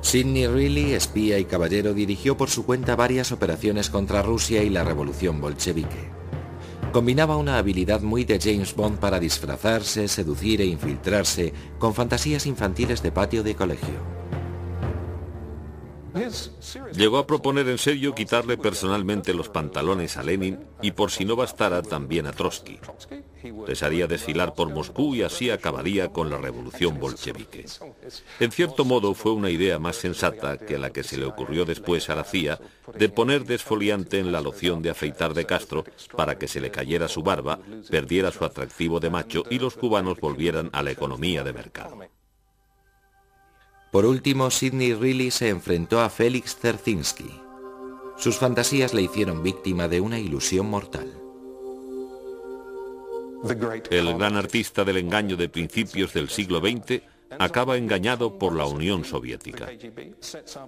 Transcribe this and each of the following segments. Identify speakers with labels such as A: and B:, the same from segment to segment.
A: Sidney Reilly, espía y caballero, dirigió por su cuenta varias operaciones contra Rusia y la revolución bolchevique. Combinaba una habilidad muy de James Bond para disfrazarse, seducir e infiltrarse con fantasías infantiles de patio de colegio.
B: Llegó a proponer en serio quitarle personalmente los pantalones a Lenin y, por si no bastara, también a Trotsky. Les haría desfilar por Moscú y así acabaría con la revolución bolchevique. En cierto modo fue una idea más sensata que la que se le ocurrió después a la CIA de poner desfoliante en la loción de afeitar de Castro para que se le cayera su barba, perdiera su atractivo de macho y los cubanos volvieran a la economía de mercado.
A: Por último, Sidney Reilly se enfrentó a Félix Dzerzhinsky. Sus fantasías le hicieron víctima de una ilusión mortal.
B: El gran artista del engaño de principios del siglo XX acaba engañado por la Unión Soviética.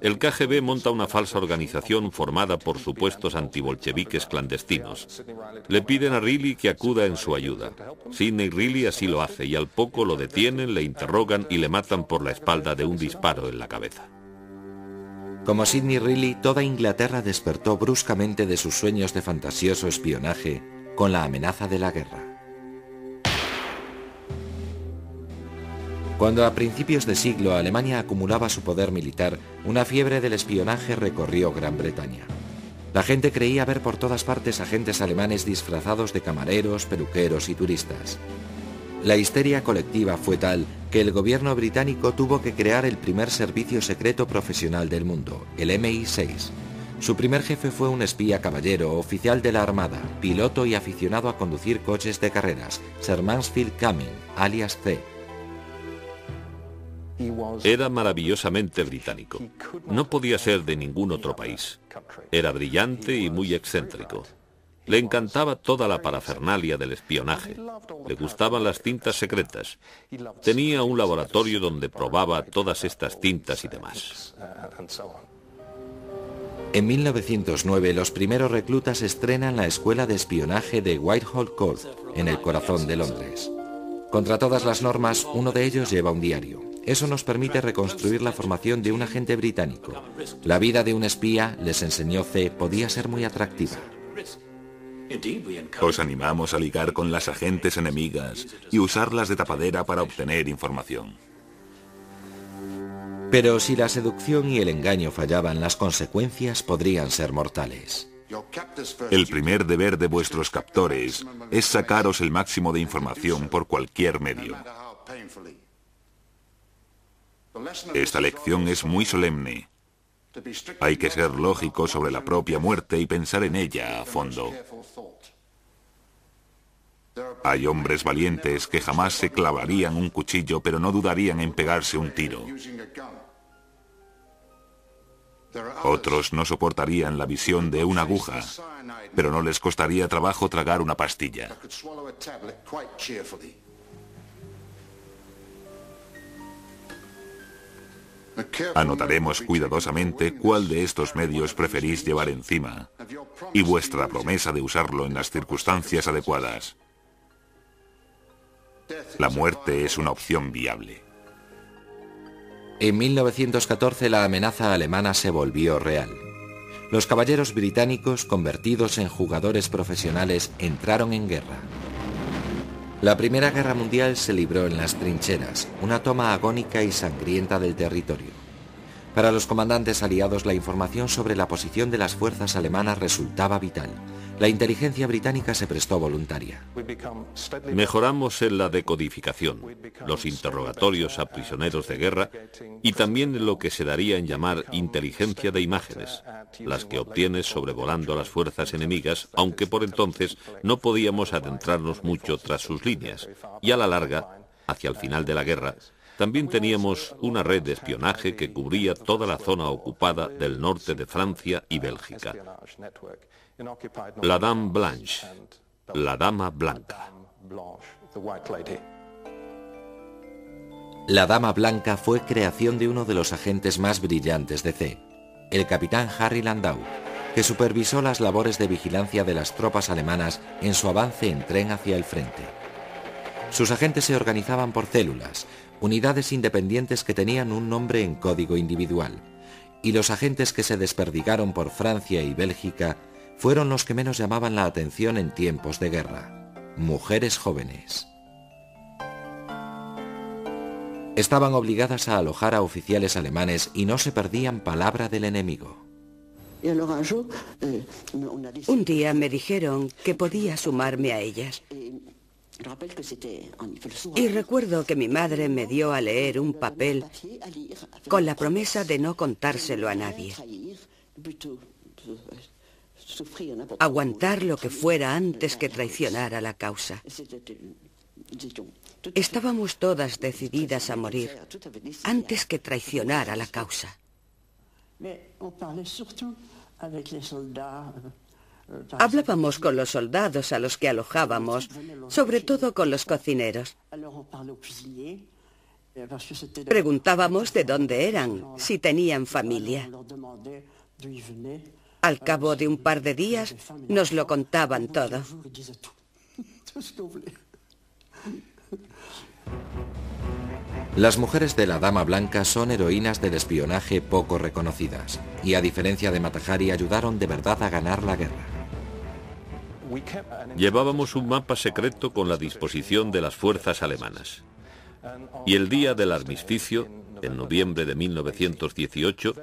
B: El KGB monta una falsa organización formada por supuestos antibolcheviques clandestinos. Le piden a Reilly que acuda en su ayuda. Sidney Reilly así lo hace y al poco lo detienen, le interrogan y le matan por la espalda de un disparo en la cabeza.
A: Como Sidney Reilly, toda Inglaterra despertó bruscamente de sus sueños de fantasioso espionaje con la amenaza de la guerra. Cuando a principios de siglo Alemania acumulaba su poder militar, una fiebre del espionaje recorrió Gran Bretaña. La gente creía ver por todas partes agentes alemanes disfrazados de camareros, peluqueros y turistas. La histeria colectiva fue tal que el gobierno británico tuvo que crear el primer servicio secreto profesional del mundo, el MI6. Su primer jefe fue un espía caballero, oficial de la Armada, piloto y aficionado a conducir coches de carreras, Sir Mansfield Cumming, alias C.
B: Era maravillosamente británico. No podía ser de ningún otro país. Era brillante y muy excéntrico. Le encantaba toda la parafernalia del espionaje. Le gustaban las tintas secretas. Tenía un laboratorio donde probaba todas estas tintas y demás.
A: En 1909, los primeros reclutas estrenan la escuela de espionaje de Whitehall Court, en el corazón de Londres. Contra todas las normas, uno de ellos lleva un diario. Eso nos permite reconstruir la formación de un agente británico. La vida de un espía, les enseñó C, podía ser muy atractiva.
C: Os animamos a ligar con las agentes enemigas y usarlas de tapadera para obtener información.
A: Pero si la seducción y el engaño fallaban, las consecuencias podrían ser mortales.
C: El primer deber de vuestros captores es sacaros el máximo de información por cualquier medio. Esta lección es muy solemne. Hay que ser lógico sobre la propia muerte y pensar en ella a fondo. Hay hombres valientes que jamás se clavarían un cuchillo, pero no dudarían en pegarse un tiro. Otros no soportarían la visión de una aguja, pero no les costaría trabajo tragar una pastilla. Anotaremos cuidadosamente cuál de estos medios preferís llevar encima y vuestra promesa de usarlo en las circunstancias adecuadas. La muerte es una opción viable.
A: En 1914 la amenaza alemana se volvió real. Los caballeros británicos, convertidos en jugadores profesionales, entraron en guerra. La Primera Guerra Mundial se libró en las trincheras, una toma agónica y sangrienta del territorio. Para los comandantes aliados, la información sobre la posición de las fuerzas alemanas resultaba vital. La inteligencia británica se prestó voluntaria.
B: Mejoramos en la decodificación, los interrogatorios a prisioneros de guerra y también en lo que se daría en llamar inteligencia de imágenes, las que obtienes sobrevolando a las fuerzas enemigas, aunque por entonces no podíamos adentrarnos mucho tras sus líneas. Y a la larga, hacia el final de la guerra, también teníamos una red de espionaje que cubría toda la zona ocupada del norte de Francia y Bélgica. La Dame Blanche, la Dama Blanca.
A: La Dama Blanca fue creación de uno de los agentes más brillantes de C, el capitán Harry Landau, que supervisó las labores de vigilancia de las tropas alemanas en su avance en tren hacia el frente. Sus agentes se organizaban por células, unidades independientes que tenían un nombre en código individual, y los agentes que se desperdigaron por Francia y Bélgica fueron los que menos llamaban la atención en tiempos de guerra: mujeres jóvenes. Estaban obligadas a alojar a oficiales alemanes y no se perdían palabra del enemigo.
D: Un día me dijeron que podía sumarme a ellas. Y recuerdo que mi madre me dio a leer un papel con la promesa de no contárselo a nadie. Aguantar lo que fuera antes que traicionar a la causa. Estábamos todas decididas a morir antes que traicionar a la causa. Hablábamos con los soldados a los que alojábamos, sobre todo con los cocineros. Preguntábamos de dónde eran, si tenían familia. Al cabo de un par de días nos lo contaban todo.
A: Las mujeres de la Dama Blanca son heroínas del espionaje poco reconocidas, y a diferencia de Mata Hari ayudaron de verdad a ganar la guerra.
B: Llevábamos un mapa secreto con la disposición de las fuerzas alemanas. Y el día del armisticio, en noviembre de 1918,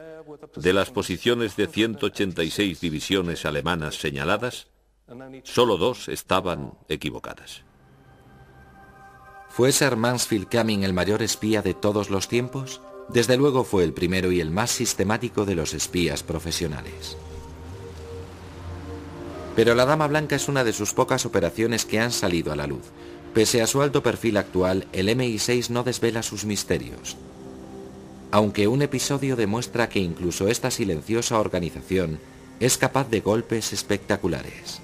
B: de las posiciones de 186 divisiones alemanas señaladas, solo 2 estaban equivocadas.
A: ¿Fue Sir Mansfield Cumming el mayor espía de todos los tiempos? Desde luego fue el primero y el más sistemático de los espías profesionales. Pero la Dama Blanca es una de sus pocas operaciones que han salido a la luz. Pese a su alto perfil actual, el MI6 no desvela sus misterios. Aunque un episodio demuestra que incluso esta silenciosa organización es capaz de golpes espectaculares.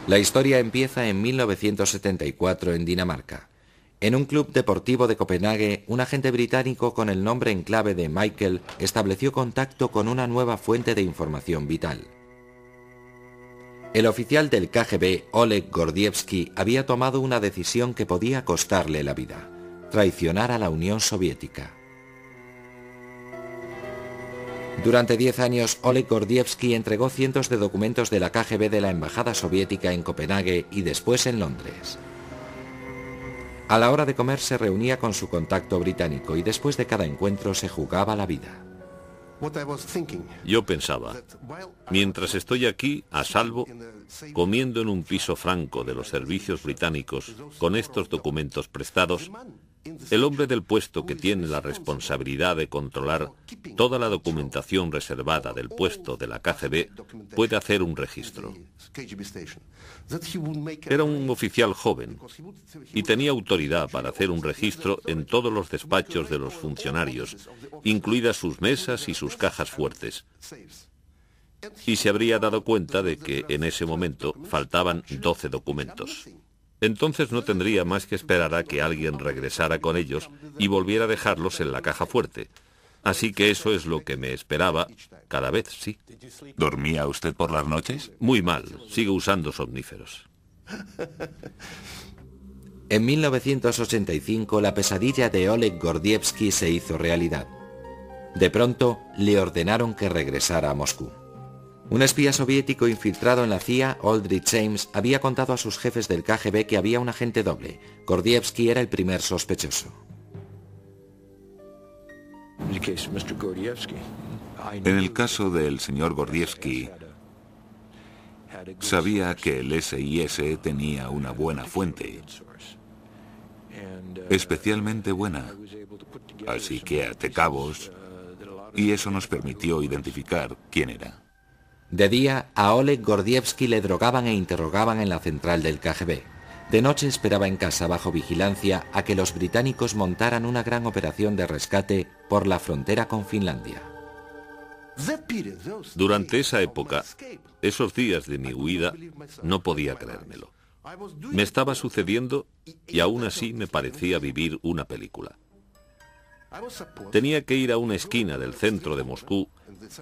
A: La historia empieza en 1974 en Dinamarca. En un club deportivo de Copenhague, un agente británico con el nombre en clave de Michael estableció contacto con una nueva fuente de información vital. El oficial del KGB, Oleg Gordievsky, había tomado una decisión que podía costarle la vida: traicionar a la Unión Soviética. Durante 10 años, Oleg Gordievsky entregó cientos de documentos de la KGB de la Embajada Soviética en Copenhague y después en Londres. A la hora de comer se reunía con su contacto británico y después de cada encuentro se jugaba la vida.
B: Yo pensaba, mientras estoy aquí, a salvo, comiendo en un piso franco de los servicios británicos con estos documentos prestados, el hombre del puesto que tiene la responsabilidad de controlar toda la documentación reservada del puesto de la KGB puede hacer un registro. Era un oficial joven y tenía autoridad para hacer un registro en todos los despachos de los funcionarios, incluidas sus mesas y sus cajas fuertes. Y se habría dado cuenta de que en ese momento faltaban 12 documentos. Entonces no tendría más que esperar a que alguien regresara con ellos y volviera a dejarlos en la caja fuerte. Así que eso es lo que me esperaba cada vez, sí.
C: ¿Dormía usted por las noches?
B: Muy mal, sigo usando somníferos.
A: En 1985 la pesadilla de Oleg Gordievsky se hizo realidad. De pronto le ordenaron que regresara a Moscú. Un espía soviético infiltrado en la CIA, Aldrich James, había contado a sus jefes del KGB que había un agente doble. Gordievsky era el primer sospechoso.
C: En el caso del señor Gordievsky, sabía que el SIS tenía una buena fuente, especialmente buena, así que até cabos, y eso nos permitió identificar quién era.
A: De día, a Oleg Gordievsky le drogaban e interrogaban en la central del KGB. De noche esperaba en casa bajo vigilancia a que los británicos montaran una gran operación de rescate por la frontera con Finlandia.
B: Durante esa época, esos días de mi huida, no podía creérmelo. Me estaba sucediendo y aún así me parecía vivir una película. Tenía que ir a una esquina del centro de Moscú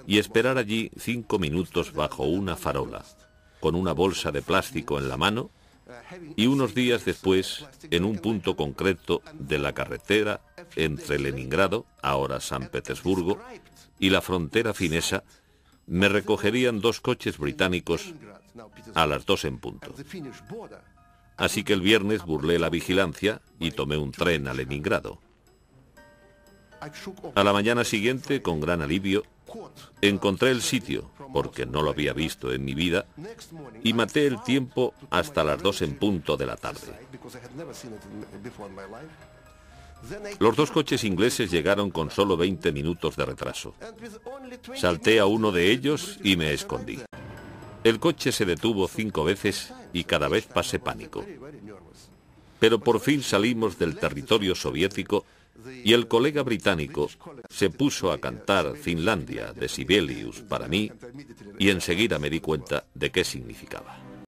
B: y esperar allí 5 minutos bajo una farola, con una bolsa de plástico en la mano, y unos días después, en un punto concreto de la carretera entre Leningrado, ahora San Petersburgo, y la frontera finesa, me recogerían 2 coches británicos a las 2 en punto. Así que el viernes burlé la vigilancia y tomé un tren a Leningrado. A la mañana siguiente, con gran alivio, encontré el sitio, porque no lo había visto en mi vida, y maté el tiempo hasta las 2 en punto de la tarde. Los 2 coches ingleses llegaron con solo 20 minutos de retraso. Salté a uno de ellos y me escondí. El coche se detuvo 5 veces y cada vez pasé pánico. Pero por fin salimos del territorio soviético y el colega británico se puso a cantar Finlandia de Sibelius para mí y enseguida me di cuenta de qué significaba.